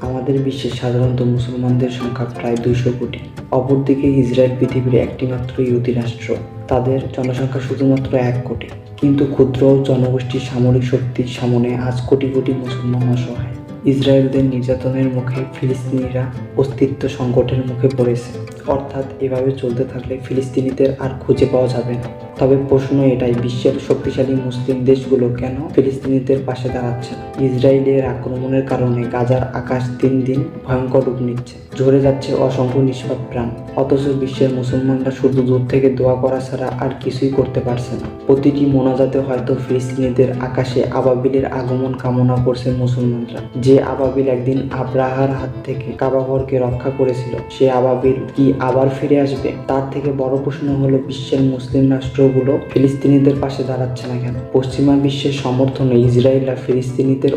আমাদের বিশ্বে সাধারণত মুসলমানদের সংখ্যা প্রায় 200 কোটি। অপরদিকে ইসরায়েল পৃথিবীর একটিমাত্র ইহুদি রাষ্ট্র। তাদের জনসংখ্যা শুধুমাত্র 1 কোটি। কিন্তু ক্ষুদ্র জনগোষ্ঠীর সামরিক শক্তির সামনে আজ কোটি কোটি মুসলমান অসহায়। ইসরায়েলদের নির্যাতনের মুখে ফিলিস্তিনিরা অস্তিত্ব সংকটের মুখে পড়েছে। অর্থাৎ এভাবে চলতে থাকলে ফিলিস্তিনিদের আর খুঁজে পাওয়া যাবে না। তবে প্রশ্ন এটাই, বিশ্বের শক্তিশালী মুসলিম দেশগুলো কেন ফিলিস্তিনিদের পাশে দাঁড়াচ্ছে না? ইসরায়েলের আক্রমণের কারণে গাজার আকাশ দিন দিন ভয়ঙ্কর রূপ নিচ্ছে। ঝরে যাচ্ছে অসংখ্য নিষ্পাপ প্রাণ। অথচ বিশ্বের মুসলমানরা শুধু দূর থেকে দোয়া করা ছাড়া আর কিছুই করতে পারছে না। প্রতিটি মোনাজাতে হয়তো ফিলিস্তিনিদের আকাশে আবাবিলের আগমন কামনা করছে মুসলমানরা। যে আবাবিল একদিন আব্রাহার হাত থেকে কাবাঘরকে রক্ষা করেছিল, সে আবাবিল কি আবার ফিরে আসবে? তার থেকে বড় প্রশ্ন হলো, বিশ্বের মুসলিম রাষ্ট্রগুলো ফিলিস্তিনিদের পাশে দাঁড়াচ্ছে না কেন? পশ্চিমা বিশ্বের সমর্থনে ইসরায়েলরা ফিলিস্তিনিদের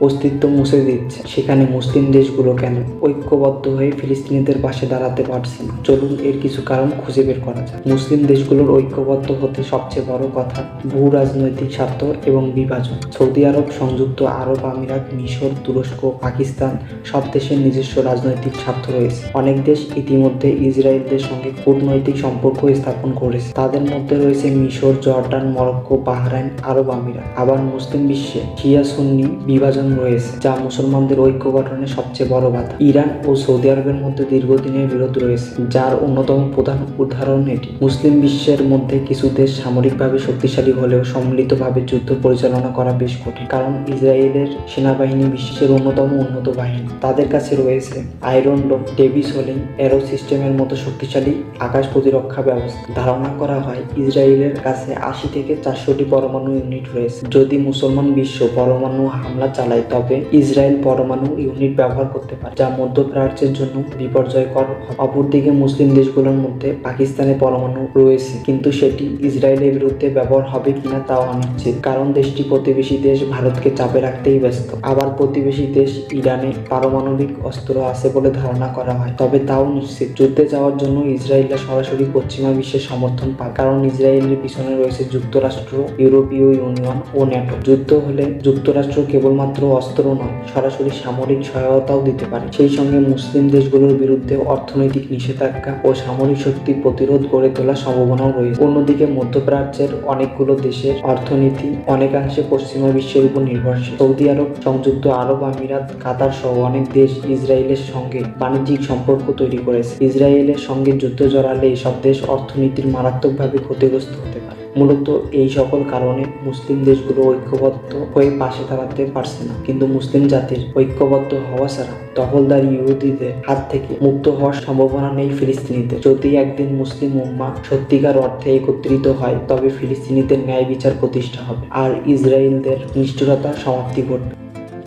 অস্তিত্ব মুছে দিচ্ছে, সেখানে মুসলিম দেশগুলো কেন ঐক্যবদ্ধ হয়ে ফিলিস্তিনিদের পাশে দাঁড়াতে পারছে না? চলুন এর কিছু কারণ খুঁজে বের করা যায়। মুসলিম দেশগুলোর ঐক্যবদ্ধ হতে সবচেয়ে বড় কথা ভূ রাজনৈতিক স্বার্থ এবং বিভাজন। সৌদি আরব, সংযুক্ত আরব আমিরাত, মিশর, তুরস্ক, পাকিস্তান সব দেশের নিজস্ব রাজনৈতিক স্বার্থ রয়েছে। অনেক দেশ ইতিমধ্যে ইসরায়েলদের সঙ্গে কূটনৈতিক সম্পর্ক স্থাপন করেছে। তাদের মধ্যে রয়েছে মিশর, জর্ডান, মরক্কো, বাহরাইন, আরব আমিরাত। আবার মুসলিম বিশ্বে শিয়া সুন্নি বিভাজন রয়েছে, যা মুসলমানদের ঐক্য গঠনে সবচেয়ে বড় বাধা। ইরান ও সৌদি আরবের মধ্যে দীর্ঘদিনের বিরোধ রয়েছে, যার অন্যতম প্রধান উদাহরণ এটি। মুসলিম বিশ্বের মধ্যে কিছু দেশ সামরিকভাবে শক্তিশালী হলেও সম্মিলিতভাবে যুদ্ধ পরিচালনা করা বেশ কঠিন, কারণ ইসরায়েলের সেনাবাহিনী বিশ্বের অন্যতম উন্নত বাহিনী। তাদের কাছে রয়েছে আয়রন ডোম, ডেভিস হোলিং এরো সিস্টেমের মতো শক্তিশালী আকাশ প্রতিরক্ষা ব্যবস্থা। ধারণা করা হয় ইসরায়েলের কাছে 80 থেকে 400টি পরমাণু ইউনিট রয়েছে। যদি মুসলমান বিশ্ব পরমাণু হামলা চালায়, তবে ইসরায়েল পরমাণু ইউনিট ব্যবহার করতে পারে, যা মধ্যপ্রাচ্যের জন্য বিপর্যয়কর হবে। অপরদিকে মুসলিম দেশগুলোর মধ্যে পাকিস্তানের পরমাণু রয়েছে, কিন্তু সেটি ইসরায়েলের বিরুদ্ধে ব্যবহার হবে কিনা তাও অনিশ্চিত, কারণ দেশটি প্রতিবেশী দেশ ভারতকে চাপে রাখতেই ব্যস্ত। আবার প্রতিবেশী দেশ ইরানে পারমাণবিক অস্ত্র আছে বলে ধারণা করা হয়, তবে তাও নিশ্চিত। যুদ্ধে যাওয়ার জন্য ইসরায়েলরা সরাসরি পশ্চিমা বিশ্বের সমর্থন পায়, কারণ ইসরায়েলের পিছনে রয়েছে যুক্তরাষ্ট্র, ইউরোপীয় ইউনিয়ন ও ন্যাটো। যুদ্ধ হলে যুক্তরাষ্ট্র কেবলমাত্র অস্ত্র নয়, সরাসরি সামরিক সহায়তাও দিতে পারে। সেই সঙ্গে মুসলিম দেশগুলোর বিরুদ্ধে অর্থনৈতিক নিষেধাজ্ঞা ও সামরিক শক্তি প্রতিরোধ গড়ে তোলার সম্ভাবনাও রয়েছে। অন্যদিকে মধ্যপ্রাচ্যের অনেকগুলো দেশের অর্থনীতি অনেকাংশে পশ্চিমা বিশ্বের উপর নির্ভরশীল। সৌদি আরব, সংযুক্ত আরব আমিরাত, কাতার সহ অনেক দেশ ইসরায়েলের সঙ্গে বাণিজ্যিক সম্পর্ক তৈরি করেছে। ইসরায়েলের সঙ্গে যুদ্ধ জড়ালে এসব দেশ অর্থনীতির মারাত্মকভাবে ক্ষতিগ্রস্ত হতে পারে। মূলত এই সকল কারণে মুসলিম দেশগুলো ঐক্যবদ্ধ হয়ে পাশে দাঁড়াতে পারছে না। কিন্তু মুসলিম জাতির ঐক্যবদ্ধ হওয়া ছাড়া দখলদার ইহুদিদের হাত থেকে মুক্ত হওয়ার সম্ভাবনা নেই ফিলিস্তিনিদের। যদি একদিন মুসলিম উম্মাহ সত্যিকার অর্থে একত্রিত হয়, তবে ফিলিস্তিনিদের ন্যায় বিচার প্রতিষ্ঠা হবে আর ইসরায়েলদের নিষ্ঠুরতার সমাপ্তি ঘটবে।